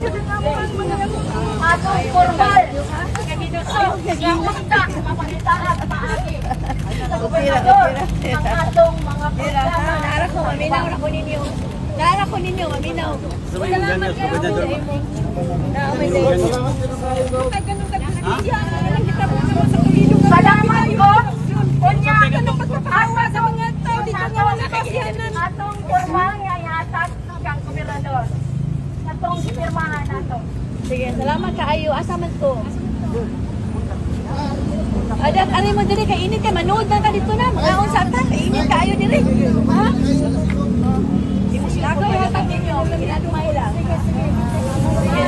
Atong formal. Ang atong mga pira. Naara ko, maminaw na ko ninyo. Naara ko ninyo, maminaw. Salamat kayo. Salamat ko. Kunya, awa sa mga tao dito nga wala kasiyanan. Atong formal nga yatag kang gobernador. Atong pirmahan nato. Sige, salamat kaayo. Asa man to? Adak, ari mo diri kay init kay manood na ka dito na. Mga unsa ta? Init kaayo diri. Ha? Ako yung hatag ninyo. Ginadumay lang.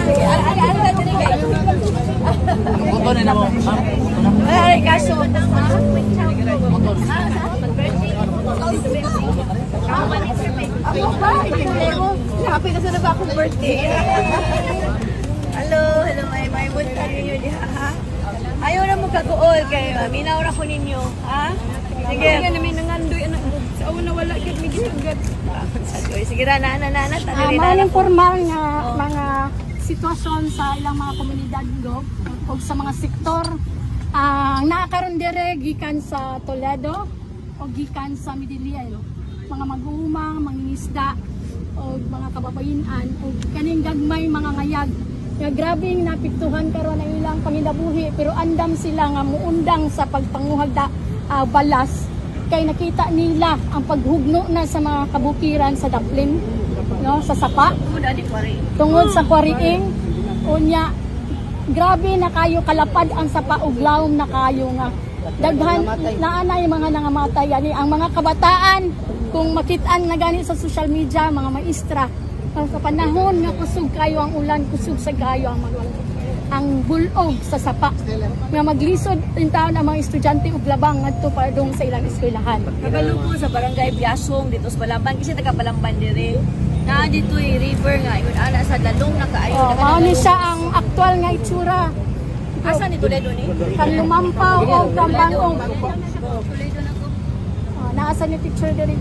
Sige. Ano na diri kay? Motor na mo. Ay, kaso. Ako ba? Happy na sa akong birthday. Hello, may bunta ninyo diha, ha? Ayaw na mo kaguol kayo. Minaw na ko ninyo, ha? Sige. Ako nga namin nangandoy, anak mo. Sa una wala kit may gisagat. Sige na, nana. Maling formal nga mga sitwasyon sa ilang mga komunidad o sa mga sektor. Ang nakakaroon dire gikan sa Toledo o gikan sa Midilian. Mga mag-uumang, mangingisda o mga kababayinan o kaning gagmay mga ngayag. Nga grabing napiktuhan karon ang ilang panginabuhi pero andam sila nga muundang sa pagpanguhag balas kay nakita nila ang paghugno na sa mga kabukiran sa Daplin, no, sa Sapa tungod sa kwariing unya. Grabe na kayo kalapad ang Sapa ug lawom na kayo nga daghan naanay mga nangamatay yani ang mga kabataan kung makitaan na gani sa social media mga maestra sa panahon nga kusog kayo ang ulan, kusog sa kayo ang bulog sa Sapa nga maglisod in taon ang mga estudyante ug labang ngadto padung sa ilang eskwelahan. Kabalo ko sa barangay Biasong dito sa Balamban kasi taga Balamban dire. Na dito river nga ingon ana sa dalong na kaayo. Mao ni siya ang aktual nga itsura. Asa ni Toledo ni? Kan lumampaw o kambangong. Toledo na ko. Naasa ni teacher diri